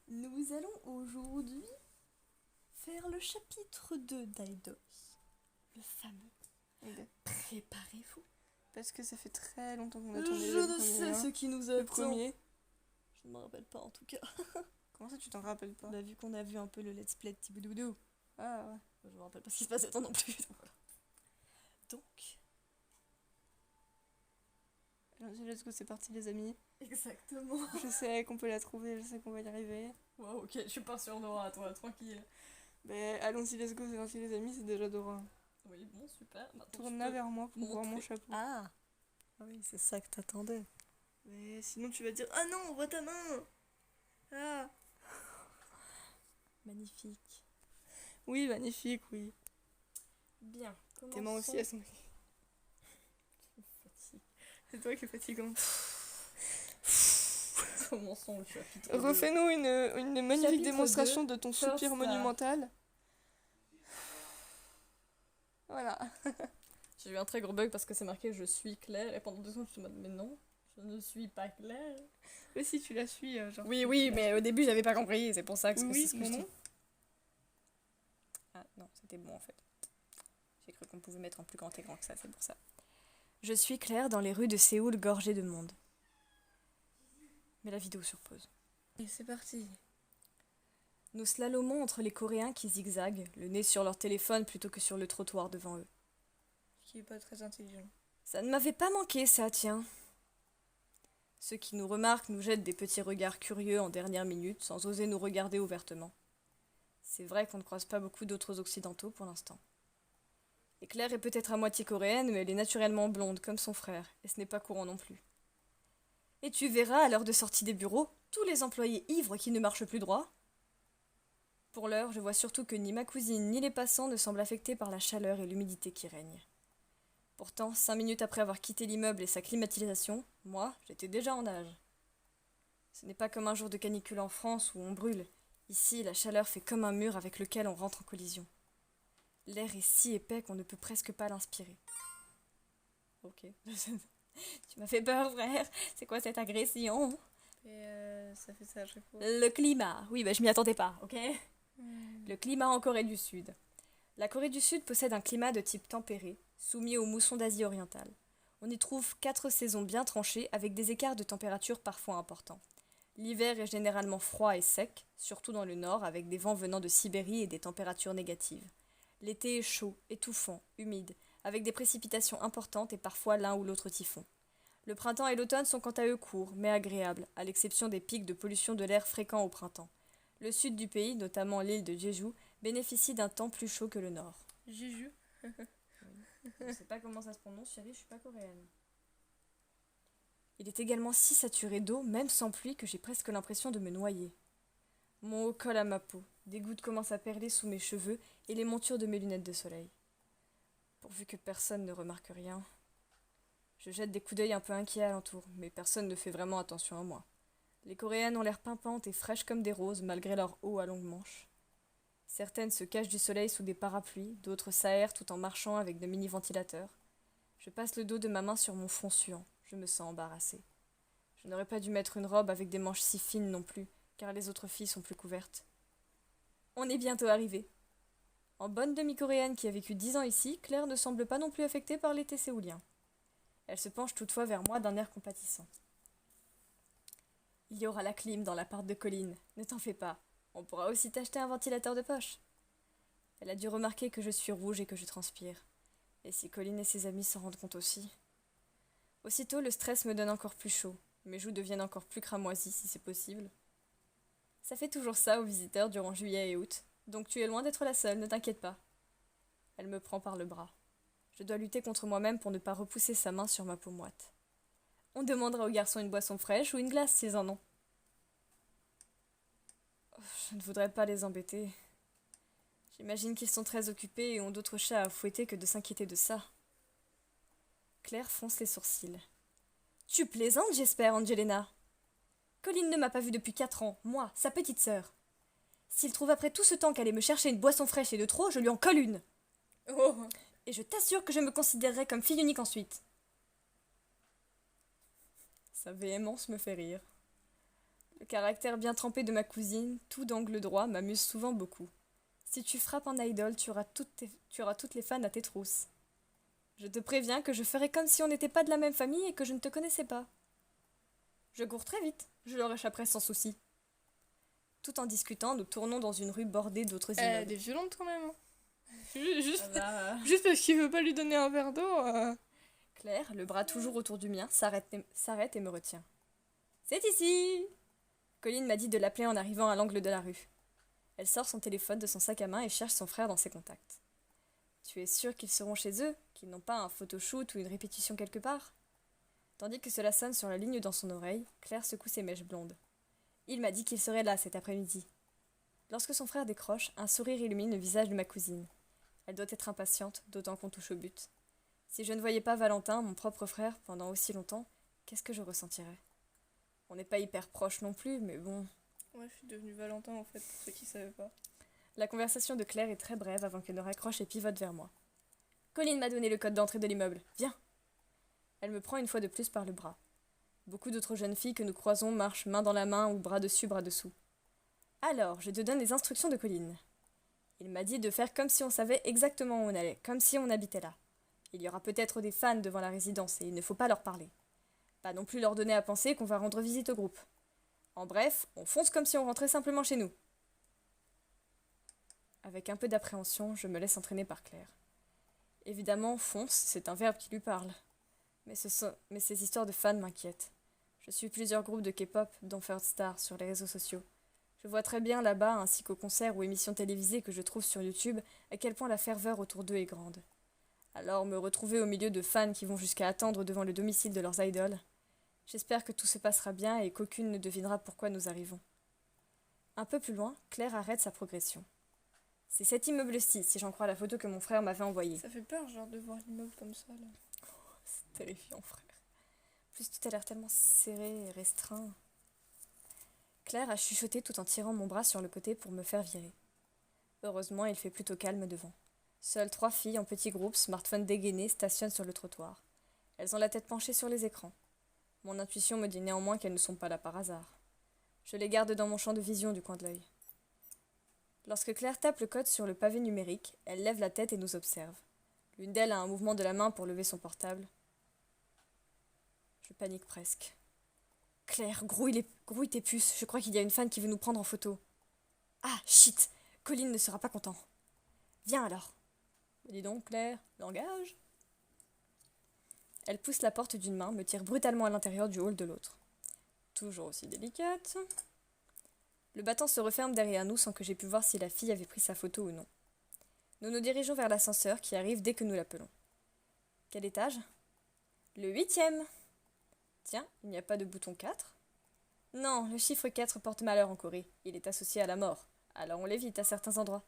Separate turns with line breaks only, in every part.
Nous allons aujourd'hui faire le chapitre 2 d'Aidos. Le fameux. Préparez-vous.
Parce que ça fait très longtemps qu'on attendait
Je
le
ne
premier,
sais
hein.
ce qui nous
Le
attend.
premier.
Je ne me rappelle pas en tout cas.
Comment ça, tu t'en rappelles pas?
Bah, vu qu'on a vu un peu le let's play de Thiboudou.
Ah ouais.
Je me rappelle pas ce qui se passait tant non plus. Donc, voilà. Donc,
Allons-y, let's go, c'est parti les amis.
exactement.
Je sais qu'on peut la trouver, je sais qu'on va y arriver.
Wow, ok, je suis pas sûre Nora, toi, tranquille.
Mais allons-y, let's go, c'est parti les amis, c'est déjà Dora.
Oui, bon, super. Maintenant,
Tourne-la vers moi pour voir mon chapeau.
Ah oui, c'est ça que t'attendais.
Mais sinon tu vas dire ah non, on voit ta main. Ah.
Magnifique.
Oui, magnifique, oui.
Bien,
Tes mains aussi, elles sont... C'est toi qui es fatigante.
Commençons le chapitre.
Refais-nous une magnifique
Chapitre
démonstration
2,
de ton
first
soupir monumental. Voilà.
J'ai eu un très gros bug parce que c'est marqué je suis Claire et pendant 2 secondes je me dis mais non, je ne suis pas Claire.
Mais si tu la suis, genre.
Oui, mais au début j'avais pas compris, c'est pour ça que
Oui,
c'est ce que
mon
je
nom.
dis. Ah non, c'était bon en fait. J'ai cru qu'on pouvait mettre en plus grand écran que ça, c'est pour ça. Je suis Claire dans les rues de Séoul gorgées de monde. Mais la vidéo sur pause.
Et c'est parti.
Nous slalomons entre les Coréens qui zigzaguent, le nez sur leur téléphone plutôt que sur le trottoir devant eux.
Ce qui est pas très intelligent.
Ça ne m'avait pas manqué, ça, tiens. Ceux qui nous remarquent nous jettent des petits regards curieux en dernière minute, sans oser nous regarder ouvertement. C'est vrai qu'on ne croise pas beaucoup d'autres occidentaux pour l'instant. Et Claire est peut-être à moitié coréenne, mais elle est naturellement blonde, comme son frère, et ce n'est pas courant non plus. Et tu verras, à l'heure de sortie des bureaux, tous les employés ivres qui ne marchent plus droit. Pour l'heure, je vois surtout que ni ma cousine ni les passants ne semblent affectés par la chaleur et l'humidité qui règnent. Pourtant, 5 minutes après avoir quitté l'immeuble et sa climatisation, moi, j'étais déjà en nage. Ce n'est pas comme un jour de canicule en France où on brûle. Ici, la chaleur fait comme un mur avec lequel on rentre en collision. L'air est si épais qu'on ne peut presque pas l'inspirer. Ok. Tu m'as fait peur, frère. C'est quoi cette agression?
Et ça fait ça à chaque fois.
Le climat. Oui, je m'y attendais pas, ok? Le climat en Corée du Sud. La Corée du Sud possède un climat de type tempéré, soumis aux moussons d'Asie orientale. On y trouve 4 saisons bien tranchées avec des écarts de température parfois importants. L'hiver est généralement froid et sec, surtout dans le nord avec des vents venant de Sibérie et des températures négatives. L'été est chaud, étouffant, humide, avec des précipitations importantes et parfois l'un ou l'autre typhon. Le printemps et l'automne sont quant à eux courts, mais agréables, à l'exception des pics de pollution de l'air fréquents au printemps. Le sud du pays, notamment l'île de Jeju, bénéficie d'un temps plus chaud que le nord.
Juju.
Je sais pas comment ça se prononce, chérie, je suis pas coréenne. Il est également si saturé d'eau, même sans pluie, que j'ai presque l'impression de me noyer. Mon haut colle à ma peau, des gouttes commencent à perler sous mes cheveux et les montures de mes lunettes de soleil. Pourvu que personne ne remarque rien. Je jette des coups d'œil un peu inquiets alentour, mais personne ne fait vraiment attention à moi. Les Coréennes ont l'air pimpantes et fraîches comme des roses, malgré leur haut à longues manches. Certaines se cachent du soleil sous des parapluies, d'autres s'aèrent tout en marchant avec de mini-ventilateurs. Je passe le dos de ma main sur mon front suant. Je me sens embarrassée. Je n'aurais pas dû mettre une robe avec des manches si fines non plus, car les autres filles sont plus couvertes. On est bientôt arrivé. En bonne demi-coréenne qui a vécu 10 ans ici, Claire ne semble pas non plus affectée par l'été séoulien. Elle se penche toutefois vers moi d'un air compatissant. Il y aura la clim dans l'appart de Colline, ne t'en fais pas. On pourra aussi t'acheter un ventilateur de poche. Elle a dû remarquer que je suis rouge et que je transpire. Et si Colline et ses amis s'en rendent compte aussi? Aussitôt, le stress me donne encore plus chaud. Mes joues deviennent encore plus cramoisies si c'est possible. Ça fait toujours ça aux visiteurs durant juillet et août, donc tu es loin d'être la seule, ne t'inquiète pas. Elle me prend par le bras. Je dois lutter contre moi-même pour ne pas repousser sa main sur ma peau moite. On demandera aux garçons une boisson fraîche ou une glace s'ils en ont. Je ne voudrais pas les embêter. J'imagine qu'ils sont très occupés et ont d'autres chats à fouetter que de s'inquiéter de ça. Claire fronce les sourcils. Tu plaisantes, j'espère, Angelina. Colline ne m'a pas vue depuis 4 ans, moi, sa petite sœur. S'il trouve après tout ce temps qu'aller me chercher une boisson fraîche et de trop, je lui en colle une.
Oh.
Et je t'assure que je me considérerai comme fille unique ensuite. Sa véhémence me fait rire. Le caractère bien trempé de ma cousine, tout d'angle droit, m'amuse souvent beaucoup. Si tu frappes un idol, tu auras toutes les fans à tes trousses. Je te préviens que je ferai comme si on n'était pas de la même famille et que je ne te connaissais pas. Je cours très vite, je leur échapperai sans souci. Tout en discutant, nous tournons dans une rue bordée d'autres
Elle
immeubles.
est violente quand même. Juste,
Ah bah,
juste parce qu'il veut pas lui donner un verre d'eau.
Claire, le bras toujours autour du mien, s'arrête et me retient. C'est ici! Colline m'a dit de l'appeler en arrivant à l'angle de la rue. Elle sort son téléphone de son sac à main et cherche son frère dans ses contacts. Tu es sûre qu'ils seront chez eux, qu'ils n'ont pas un photoshoot ou une répétition quelque part? Tandis que cela sonne sur la ligne dans son oreille, Claire secoue ses mèches blondes. Il m'a dit qu'il serait là cet après-midi. Lorsque son frère décroche, un sourire illumine le visage de ma cousine. Elle doit être impatiente, d'autant qu'on touche au but. Si je ne voyais pas Valentin, mon propre frère, pendant aussi longtemps, qu'est-ce que je ressentirais? On n'est pas hyper proches non plus, mais bon.
Ouais, je suis devenue Valentin en fait, pour ceux qui savaient pas.
La conversation de Claire est très brève avant qu'elle ne raccroche et pivote vers moi. Colline m'a donné le code d'entrée de l'immeuble. Viens! Elle me prend une fois de plus par le bras. Beaucoup d'autres jeunes filles que nous croisons marchent main dans la main ou bras dessus, bras dessous. Alors, je te donne les instructions de Colline. Il m'a dit de faire comme si on savait exactement où on allait, comme si on habitait là. Il y aura peut-être des fans devant la résidence et il ne faut pas leur parler. Pas non plus leur donner à penser qu'on va rendre visite au groupe. En bref, on fonce comme si on rentrait simplement chez nous. Avec un peu d'appréhension, je me laisse entraîner par Claire. Évidemment, fonce, c'est un verbe qui lui parle. Mais ces histoires de fans m'inquiètent. Je suis plusieurs groupes de K-pop, dont First Star, sur les réseaux sociaux. Je vois très bien là-bas, ainsi qu'aux concerts ou émissions télévisées que je trouve sur YouTube, à quel point la ferveur autour d'eux est grande. Alors me retrouver au milieu de fans qui vont jusqu'à attendre devant le domicile de leurs idoles. J'espère que tout se passera bien et qu'aucune ne devinera pourquoi nous arrivons. Un peu plus loin, Claire arrête sa progression. C'est cet immeuble-ci, si j'en crois la photo que mon frère m'avait envoyée.
Ça fait peur, genre, de voir l'immeuble comme ça, là.
C'est terrifiant, frère. En plus, tout a l'air tellement serré et restreint. Claire a chuchoté tout en tirant mon bras sur le côté pour me faire virer. Heureusement, il fait plutôt calme devant. Seules 3 filles en petits groupes, smartphone dégainé, stationnent sur le trottoir. Elles ont la tête penchée sur les écrans. Mon intuition me dit néanmoins qu'elles ne sont pas là par hasard. Je les garde dans mon champ de vision du coin de l'œil. Lorsque Claire tape le code sur le pavé numérique, elle lève la tête et nous observe. L'une d'elles a un mouvement de la main pour lever son portable. Je panique presque. Claire, grouille tes puces, je crois qu'il y a une fan qui veut nous prendre en photo. Ah, shit, Colline ne sera pas content. Viens alors. Mais dis donc, Claire, langage. Elle pousse la porte d'une main, me tire brutalement à l'intérieur du hall de l'autre. Toujours aussi délicate. Le battant se referme derrière nous sans que j'aie pu voir si la fille avait pris sa photo ou non. Nous nous dirigeons vers l'ascenseur qui arrive dès que nous l'appelons. Quel étage? Le 8e. Tiens, il n'y a pas de bouton 4? Non, le chiffre 4 porte malheur en Corée. Il est associé à la mort. Alors on l'évite à certains endroits.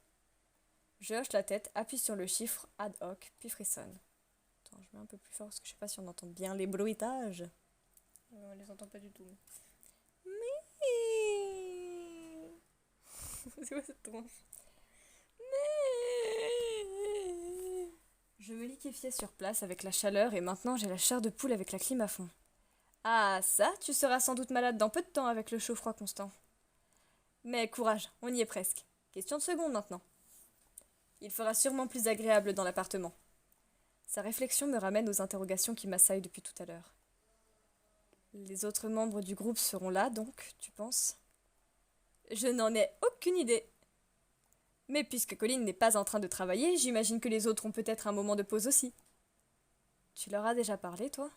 Je hoche la tête, appuie sur le chiffre ad hoc, puis frissonne. Attends, je mets un peu plus fort parce que je sais pas si on entend bien les bruitages.
On les entend pas du tout. C'est quoi cette tronche?
Je me liquéfiais sur place avec la chaleur et maintenant j'ai la chair de poule avec la clim à fond. Ah ça, tu seras sans doute malade dans peu de temps avec le chaud-froid constant. Mais courage, on y est presque. Question de seconde maintenant. Il fera sûrement plus agréable dans l'appartement. Sa réflexion me ramène aux interrogations qui m'assaillent depuis tout à l'heure. Les autres membres du groupe seront là donc, tu penses? Je n'en ai aucune idée. Mais puisque Colline n'est pas en train de travailler, j'imagine que les autres ont peut-être un moment de pause aussi. Tu leur as déjà parlé, toi?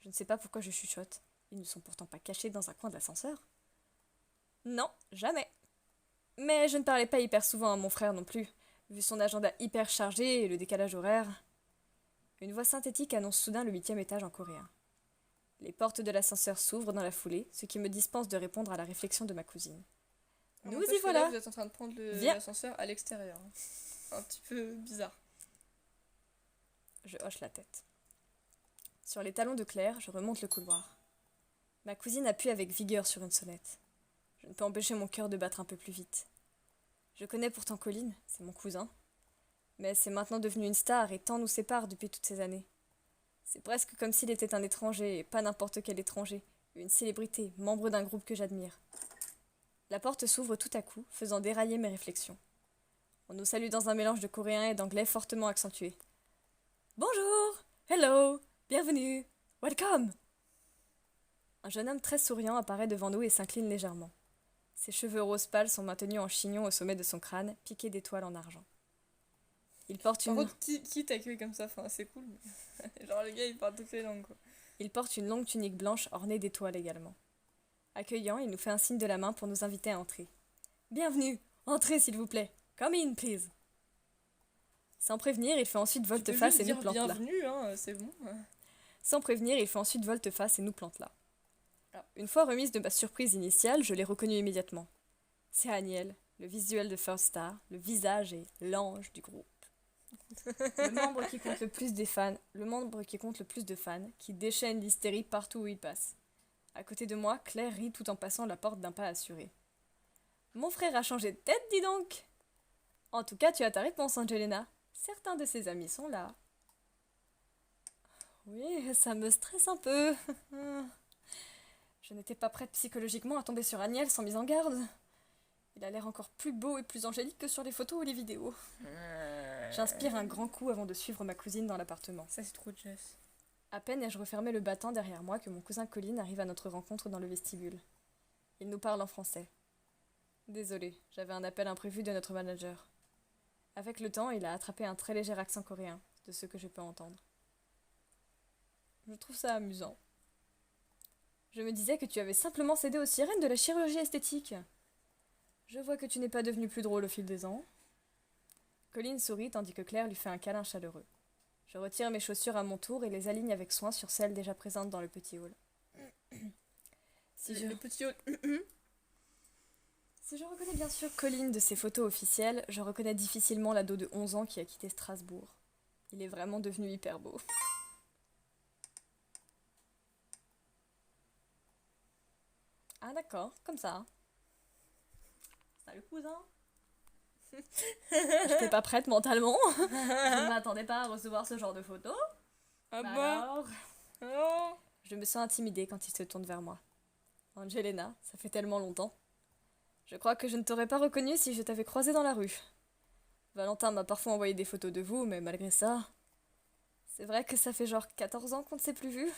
Je ne sais pas pourquoi je chuchote. Ils ne sont pourtant pas cachés dans un coin de l'ascenseur. Non, jamais. Mais je ne parlais pas hyper souvent à mon frère non plus, vu son agenda hyper chargé et le décalage horaire. Une voix synthétique annonce soudain le 8e étage en coréen. Les portes de l'ascenseur s'ouvrent dans la foulée, ce qui me dispense de répondre à la réflexion de ma cousine. Nous y voilà.
Là, vous êtes en train de prendre l'ascenseur à l'extérieur. Un petit peu bizarre.
Je hoche la tête. Sur les talons de Claire, je remonte le couloir. Ma cousine appuie avec vigueur sur une sonnette. Je ne peux empêcher mon cœur de battre un peu plus vite. Je connais pourtant Colline, c'est mon cousin. Mais c'est maintenant devenu une star et tant nous sépare depuis toutes ces années. C'est presque comme s'il était un étranger, et pas n'importe quel étranger, Une célébrité, membre d'un groupe que j'admire. La porte s'ouvre tout à coup, faisant dérailler mes réflexions. On nous salue dans un mélange de coréen et d'anglais fortement accentué. Bonjour, hello, bienvenue, welcome. Un jeune homme très souriant apparaît devant nous et s'incline légèrement. Ses cheveux rose pâle sont maintenus en chignon au sommet de son crâne, piqués d'étoiles en argent. Il porte
Par
une...
contre, qui t'accueille comme ça? Enfin, c'est cool. Mais... genre, le gars, il parle toutes les langues, quoi.
Il porte une longue tunique blanche ornée d'étoiles également. Accueillant, il nous fait un signe de la main pour nous inviter à entrer. Bienvenue, entrez s'il vous plaît. Come in, please. Sans prévenir, il fait ensuite volte-face et nous plante là.
Bienvenue, hein, c'est bon.
Sans prévenir, il fait ensuite volte-face et nous plante là. Alors, une fois remise de ma surprise initiale, je l'ai reconnu immédiatement. C'est Aniel, le visuel de First Star, le visage et l'ange du groupe. Le membre qui compte le plus de fans, qui déchaîne l'hystérie partout où il passe. À côté de moi, Claire rit tout en passant la porte d'un pas assuré. Mon frère a changé de tête, dis donc. En tout cas, tu as ta réponse, Angelina. Certains de ses amis sont là. Oui, ça me stresse un peu. Je n'étais pas prête psychologiquement à tomber sur Aniel sans mise en garde. Il a l'air encore plus beau et plus angélique que sur les photos ou les vidéos. J'inspire un grand coup avant de suivre ma cousine dans l'appartement.
Ça, c'est trop Jess.
À peine ai-je refermé le battant derrière moi que mon cousin Colin arrive à notre rencontre dans le vestibule. Il nous parle en français. Désolé, j'avais un appel imprévu de notre manager. Avec le temps, il a attrapé un très léger accent coréen, de ce que je peux entendre. Je trouve ça amusant. Je me disais que tu avais simplement cédé aux sirènes de la chirurgie esthétique. Je vois que tu n'es pas devenu plus drôle au fil des ans. Colin sourit tandis que Claire lui fait un câlin chaleureux. Je retire mes chaussures à mon tour et les aligne avec soin sur celles déjà présentes dans le petit hall.
Le petit hall.
Si je reconnais bien sûr Colin de ses photos officielles, je reconnais difficilement l'ado de 11 ans qui a quitté Strasbourg. Il est vraiment devenu hyper beau. Ah d'accord, comme ça. Salut cousin. J'étais pas prête mentalement. Je ne m'attendais pas à recevoir ce genre de photos.
Ah
Bah
bah
alors...
Oh.
Je me sens intimidée quand il se tourne vers moi. Angelina, ça fait tellement longtemps. Je crois que je ne t'aurais pas reconnue si je t'avais croisée dans la rue. Valentin m'a parfois envoyé des photos de vous, mais malgré ça... C'est vrai que ça fait genre 14 ans qu'on ne s'est plus vus.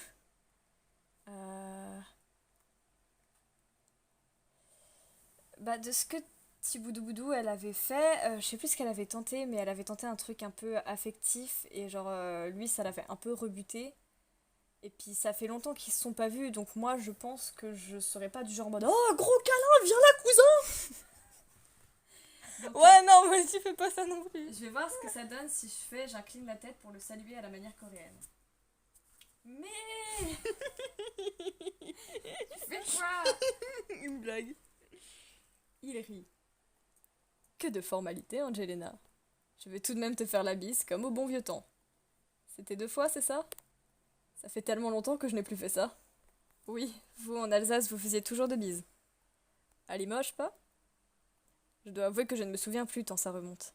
Bah, de ce que Thiboudouboudou elle avait fait, je sais plus ce qu'elle avait tenté, mais elle avait tenté un truc un peu affectif, et genre, lui, ça l'avait un peu rebuté. Et puis, ça fait longtemps qu'ils se sont pas vus, donc moi, je pense que je serais pas du genre en mode oh, gros câlin, viens là, cousin! Donc,
Ouais, non, mais tu fais pas ça non plus.
je vais voir ce que ça donne si j'incline la tête pour le saluer à la manière coréenne. Mais... Tu fais quoi?
Une blague.
Il rit. Que de formalité, Angelina. Je vais tout de même te faire la bise, comme au bon vieux temps. C'était 2 fois, c'est ça? Ça fait tellement longtemps que je n'ai plus fait ça. Oui, vous, en Alsace, vous faisiez toujours de bises. À Limoges, pas? Je dois avouer que je ne me souviens plus tant ça remonte.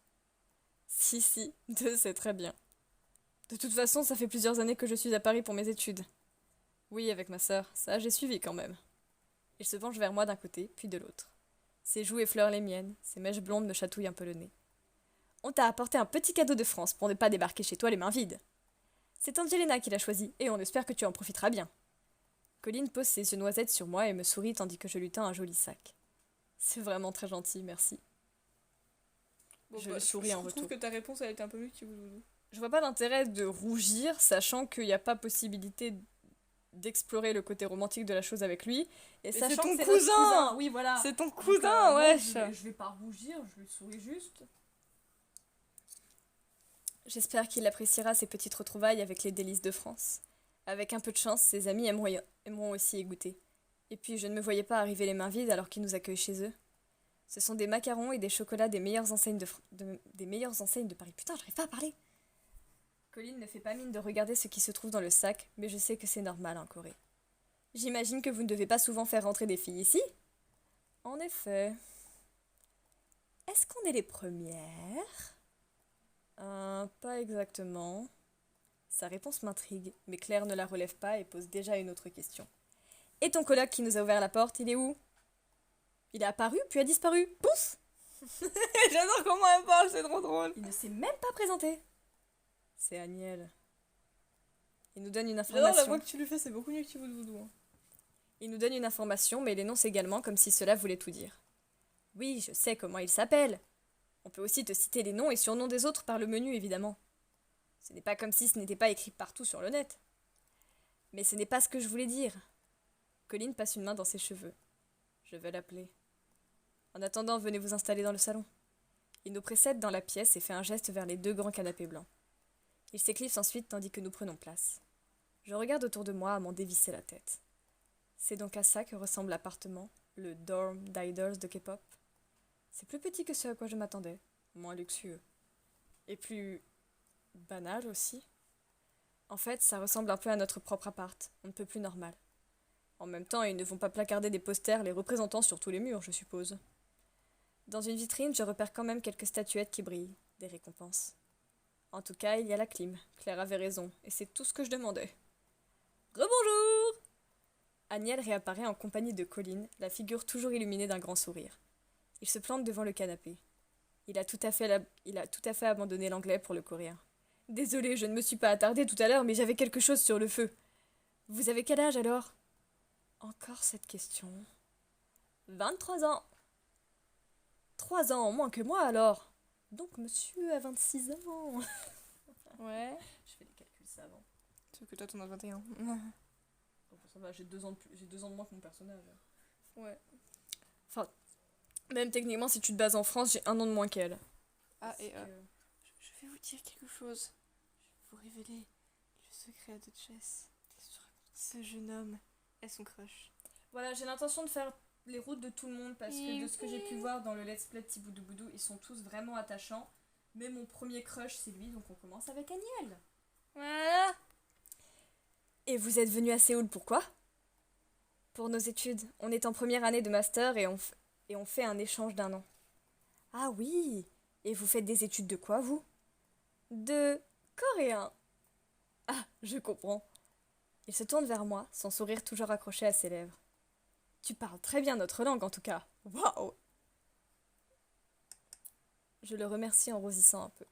Si, 2, c'est très bien. De toute façon, ça fait plusieurs années que je suis à Paris pour mes études. Oui, avec ma sœur, ça j'ai suivi quand même. Il se penche vers moi d'un côté, puis de l'autre. Ses joues effleurent les miennes, ses mèches blondes me chatouillent un peu le nez. On t'a apporté un petit cadeau de France pour ne pas débarquer chez toi les mains vides. C'est Angelina qui l'a choisi, et on espère que tu en profiteras bien. Colline pose ses yeux noisettes sur moi et me sourit tandis que je lui tends un joli sac. C'est vraiment très gentil, merci.
Bon,
Je souris en
Je
retour.
trouve que ta réponse, elle était un peu mieux que Thiboudou.
Je vois pas l'intérêt de rougir, sachant qu'il n'y a pas possibilité d'explorer le côté romantique de la chose avec lui. Et
Mais
sachant
c'est ton
que c'est notre
cousin.
Oui, voilà.
C'est ton
Donc,
cousin,
moi,
wesh.
je vais pas rougir, je lui souris juste. J'espère qu'il appréciera ces petites retrouvailles avec les délices de France. Avec un peu de chance, ses amis aimeront aussi y goûter. Et puis, je ne me voyais pas arriver les mains vides alors qu'ils nous accueillent chez eux. Ce sont des macarons et des chocolats des meilleures enseignes des meilleures enseignes de Paris. Putain, j'arrive pas à parler. Colline ne fait pas mine de regarder ce qui se trouve dans le sac, mais je sais que c'est normal en Corée. J'imagine que vous ne devez pas souvent faire rentrer des filles ici? En effet. Est-ce qu'on est les premières? Pas exactement. Sa réponse m'intrigue, mais Claire ne la relève pas et pose déjà une autre question. Et ton coloc qui nous a ouvert la porte, il est où? Il est apparu, puis a disparu. Pouf!
J'adore comment elle parle, c'est trop drôle.
Il ne s'est même pas présenté. C'est Aniel. Il nous donne une
J'adore la
information.
voix que tu lui fais, c'est beaucoup mieux que tu de Voodoo.
Il nous donne une information, mais il énonce également comme si cela voulait tout dire. Oui, je sais comment il s'appelle. On peut aussi te citer les noms et surnoms des autres par le menu, évidemment. Ce n'est pas comme si ce n'était pas écrit partout sur le net. Mais ce n'est pas ce que je voulais dire. Colline passe une main dans ses cheveux. Je vais l'appeler. En attendant, venez vous installer dans le salon. Il nous précède dans la pièce et fait un geste vers les 2 grands canapés blancs. Il s'éclipse ensuite tandis que nous prenons place. Je regarde autour de moi à m'en dévisser la tête. C'est donc à ça que ressemble l'appartement, le dorm d'Idols de K-pop. C'est plus petit que ce à quoi je m'attendais, moins luxueux. Et plus banal aussi. En fait, ça ressemble un peu à notre propre appart, on ne peut plus normal. En même temps, ils ne vont pas placarder des posters les représentant sur tous les murs, je suppose. Dans une vitrine, je repère quand même quelques statuettes qui brillent, des récompenses. En tout cas, il y a la clim. Claire avait raison, et c'est tout ce que je demandais. Rebonjour! Aniel réapparaît en compagnie de Colline, la figure toujours illuminée d'un grand sourire. Il se plante devant le canapé. Il a tout à fait abandonné l'anglais pour le coréen. Désolé, je ne me suis pas attardée tout à l'heure, mais j'avais quelque chose sur le feu. Vous avez quel âge alors? Encore cette question. 23 ans. 3 ans en moins que moi alors. Donc monsieur a 26 ans.
Ouais.
Je fais des calculs savants.
Sauf que toi, t'en as 21.
Oh, ça va, j'ai 2 ans de moins que mon personnage.
Ouais.
Enfin, même techniquement, si tu te bases en France, j'ai 1 an de moins qu'elle.
Ah, et je vais vous dire quelque chose. Je vais vous révéler le secret de Jess. Ce jeune homme est son crush.
Voilà, j'ai l'intention de faire les routes de tout le monde parce que de ce que j'ai pu voir dans le let's play de Tiboudou Boudou, ils sont tous vraiment attachants. Mais mon premier crush, c'est lui, donc on commence avec Aniel.
Voilà.
Et vous êtes venu à Séoul pourquoi? Pour nos études. On est en première année de master et on fait un échange d'1 an. Ah oui. Et vous faites des études de quoi, vous? De coréen. Ah, je comprends. Il se tourne vers moi, son sourire toujours accroché à ses lèvres. Tu parles très bien notre langue, en tout cas. Waouh! Je le remercie en rosissant un peu.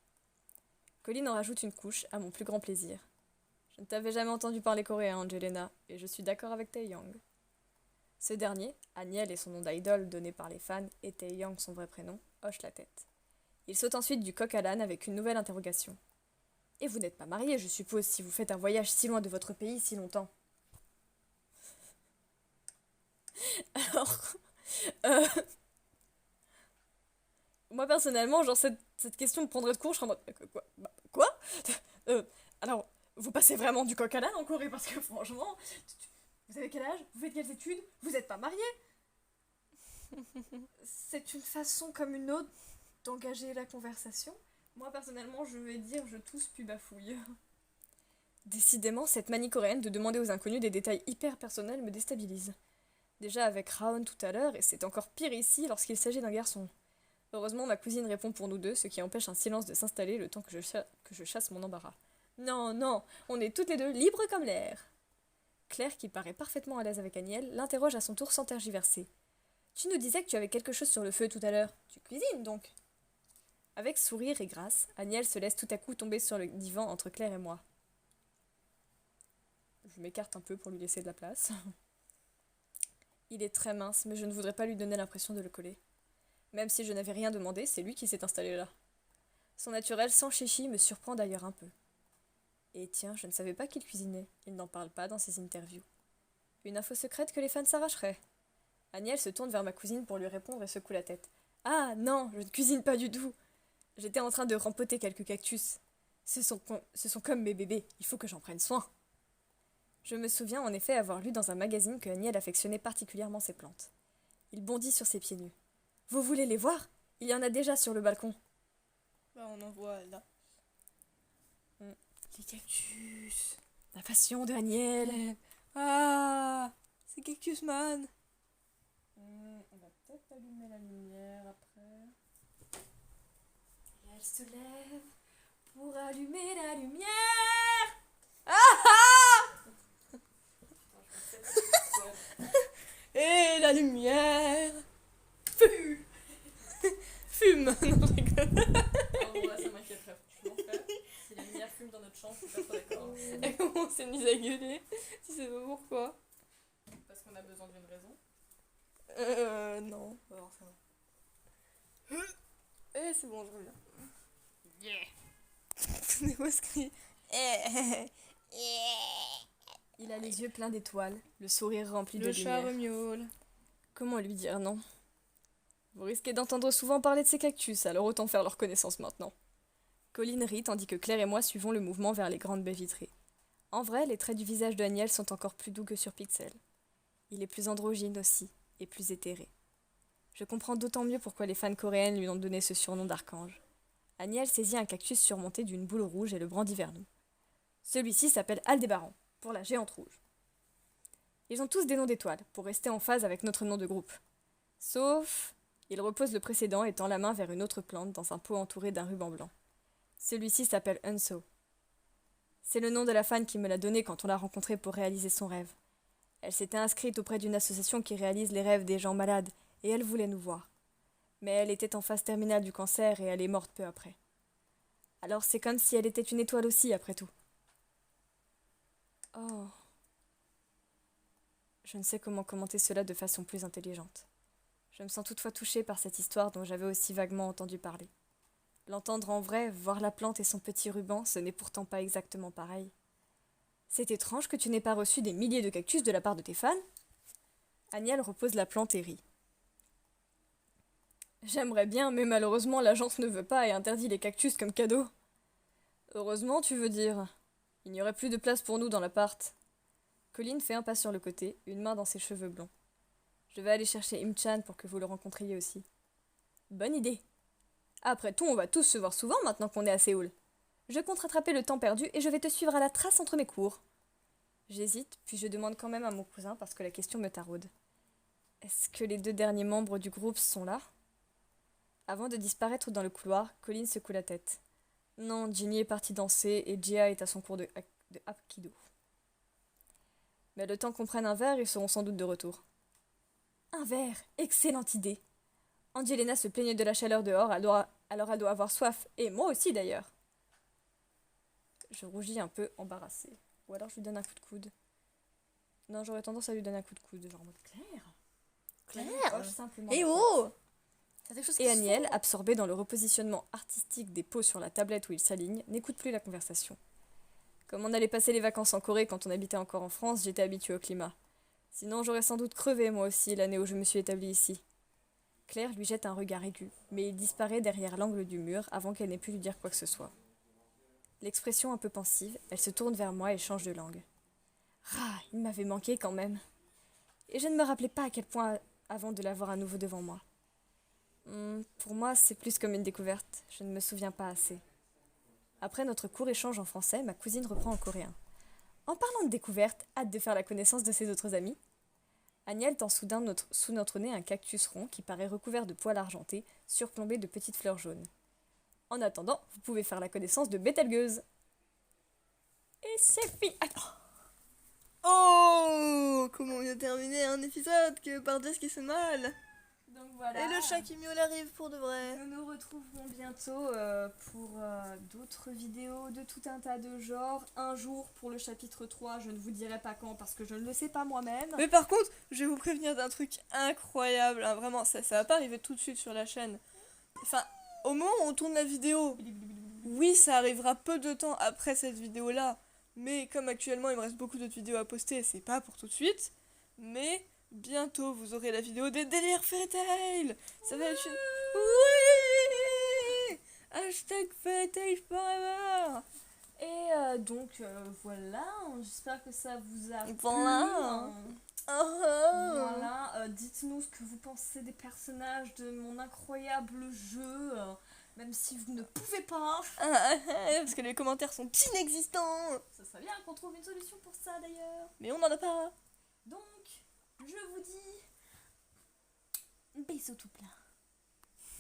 Colline en rajoute une couche, à mon plus grand plaisir. Je ne t'avais jamais entendu parler coréen, Angelina, et je suis d'accord avec Taeyang. Ce dernier, Aniel est son nom d'idole donné par les fans, et Taeyang son vrai prénom, hoche la tête. Il saute ensuite du coq à l'âne avec une nouvelle interrogation. Et vous n'êtes pas marié, je suppose, si vous faites un voyage si loin de votre pays si longtemps. Alors, moi personnellement, genre cette question me prendrait de court, je serais en mode quoi? Alors, vous passez vraiment du coq à l'âne en Corée parce que franchement, vous avez quel âge? Vous faites quelles études? Vous n'êtes pas marié? C'est une façon comme une autre d'engager la conversation. Moi personnellement, je vais dire je tousse puis bafouille. Décidément, cette manie coréenne de demander aux inconnus des détails hyper personnels me déstabilise. Déjà avec Raon tout à l'heure, et c'est encore pire ici lorsqu'il s'agit d'un garçon. Heureusement, ma cousine répond pour nous deux, ce qui empêche un silence de s'installer le temps que je chasse mon embarras. Non, non, on est toutes les deux libres comme l'air. Claire, qui paraît parfaitement à l'aise avec Aniel, l'interroge à son tour sans tergiverser. Tu nous disais que tu avais quelque chose sur le feu tout à l'heure. Tu cuisines donc? Avec sourire et grâce, Aniel se laisse tout à coup tomber sur le divan entre Claire et moi. Je m'écarte un peu pour lui laisser de la place. Il est très mince, mais je ne voudrais pas lui donner l'impression de le coller. Même si je n'avais rien demandé, c'est lui qui s'est installé là. Son naturel sans chichi me surprend d'ailleurs un peu. Et tiens, je ne savais pas qu'il cuisinait. Il n'en parle pas dans ses interviews. Une info secrète que les fans s'arracheraient. Aniel se tourne vers ma cousine pour lui répondre et secoue la tête. Ah non, je ne cuisine pas du tout. J'étais en train de rempoter quelques cactus. Ce sont comme mes bébés, il faut que j'en prenne soin. Je me souviens en effet avoir lu dans un magazine que Aniel affectionnait particulièrement ses plantes. Il bondit sur ses pieds nus. Vous voulez les voir? Il y en a déjà sur le balcon.
Bah, on en voit là.
Les cactus. La passion de Aniel.
Ah, c'est Cactus Man.
On va peut-être allumer la lumière après. Et elle se lève pour allumer la lumière. Ah ah.
la lumière. Fume. Non, je rigole.
Oh, ouais, ça m'inquiéterait franchement, frère. Si la lumière fume dans notre chambre, je suis pas trop d'accord.
Et comment on s'est mis à gueuler? Tu sais pas pourquoi?
Parce qu'on a besoin d'une raison.
Non.
Enfin.
C'est bon, je reviens.
Yeah.
C'est quoi ce cri?
Il a les yeux pleins d'étoiles, le sourire rempli de
Le chat
lumière.
remiaule.
Comment lui dire non? Vous risquez d'entendre souvent parler de ces cactus, alors autant faire leur connaissance maintenant. Colline rit tandis que Claire et moi suivons le mouvement vers les grandes baies vitrées. En vrai, les traits du visage de Agnès sont encore plus doux que sur Pixel. Il est plus androgyne aussi, et plus éthéré. Je comprends d'autant mieux pourquoi les fans coréennes lui ont donné ce surnom d'archange. Agnès saisit un cactus surmonté d'une boule rouge et le brandit vers nous. Celui-ci s'appelle Aldébaran, pour la géante rouge. Ils ont tous des noms d'étoiles, pour rester en phase avec notre nom de groupe. Sauf... Il repose le précédent et tend la main vers une autre plante dans un pot entouré d'un ruban blanc. Celui-ci s'appelle Unso. C'est le nom de la fan qui me l'a donné quand on l'a rencontrée pour réaliser son rêve. Elle s'était inscrite auprès d'une association qui réalise les rêves des gens malades et elle voulait nous voir. Mais elle était en phase terminale du cancer et elle est morte peu après. Alors c'est comme si elle était une étoile aussi, après tout. Oh. Je ne sais comment commenter cela de façon plus intelligente. Je me sens toutefois touchée par cette histoire dont j'avais aussi vaguement entendu parler. L'entendre en vrai, voir la plante et son petit ruban, ce n'est pourtant pas exactement pareil. C'est étrange que tu n'aies pas reçu des milliers de cactus de la part de tes fans. Agnès repose la plante et rit. J'aimerais bien, mais malheureusement l'agence ne veut pas et interdit les cactus comme cadeau. Heureusement, tu veux dire. Il n'y aurait plus de place pour nous dans l'appart. Colline fait un pas sur le côté, une main dans ses cheveux blonds. Je vais aller chercher Im-chan pour que vous le rencontriez aussi. Bonne idée. Après tout, on va tous se voir souvent maintenant qu'on est à Séoul. Je compte rattraper le temps perdu et je vais te suivre à la trace entre mes cours. J'hésite, puis je demande quand même à mon cousin parce que la question me taraude. Est-ce que les 2 derniers membres du groupe sont là? Avant de disparaître dans le couloir, Colline secoue la tête. Non, Ginny est partie danser et Jia est à son cours de Hapkido. Mais le temps qu'on prenne un verre, ils seront sans doute de retour. Un verre, excellente idée. Angelina se plaignait de la chaleur dehors, alors elle doit avoir soif, et moi aussi d'ailleurs. Je rougis un peu embarrassée. Ou alors je lui donne un coup de coude. Non, j'aurais tendance à lui donner un coup de coude, genre en mode Claire, simplement.
Eh oh!
Et Aniel, absorbé dans le repositionnement artistique des pots sur la tablette où il s'aligne, n'écoute plus la conversation. Comme on allait passer les vacances en Corée quand on habitait encore en France, j'étais habituée au climat. Sinon, j'aurais sans doute crevé moi aussi l'année où je me suis établie ici. Claire lui jette un regard aigu, mais il disparaît derrière l'angle du mur avant qu'elle n'ait pu lui dire quoi que ce soit. L'expression un peu pensive, elle se tourne vers moi et change de langue. Ah, il m'avait manqué quand même. Et je ne me rappelais pas à quel point avant de l'avoir à nouveau devant moi. Pour moi, c'est plus comme une découverte. Je ne me souviens pas assez. Après notre court échange en français, ma cousine reprend en coréen. En parlant de découverte, hâte de faire la connaissance de ses autres amis. Agnès tend soudain sous notre nez un cactus rond qui paraît recouvert de poils argentés, surplombé de petites fleurs jaunes. En attendant, vous pouvez faire la connaissance de Betelgeuse. Et c'est fini.
Oh! Comment on vient de terminer un épisode que par Jess qui se mal.
Donc voilà.
Et le chat qui miaule arrive pour de vrai.
Nous nous retrouverons bientôt pour d'autres vidéos de tout un tas de genres. Un jour pour le chapitre 3, je ne vous dirai pas quand parce que je ne le sais pas moi-même.
Mais par contre, je vais vous prévenir d'un truc incroyable. Hein, vraiment, ça va pas arriver tout de suite sur la chaîne. Enfin, au moment où on tourne la vidéo, oui, ça arrivera peu de temps après cette vidéo-là. Mais comme actuellement, il me reste beaucoup d'autres vidéos à poster, c'est pas pour tout de suite. Mais bientôt, vous aurez la vidéo des délires Fairy Tail. Ça va être une... Oui! Hashtag Fairy Tail Forever.
Et donc voilà, j'espère que ça vous a plu.
Voilà.
Voilà, dites-nous ce que vous pensez des personnages de mon incroyable jeu, même si vous ne pouvez pas.
Parce que les commentaires sont inexistants.
Ça serait bien qu'on trouve une solution pour ça d'ailleurs.
Mais on n'en a pas.
Donc, je vous dis bisous tout plein.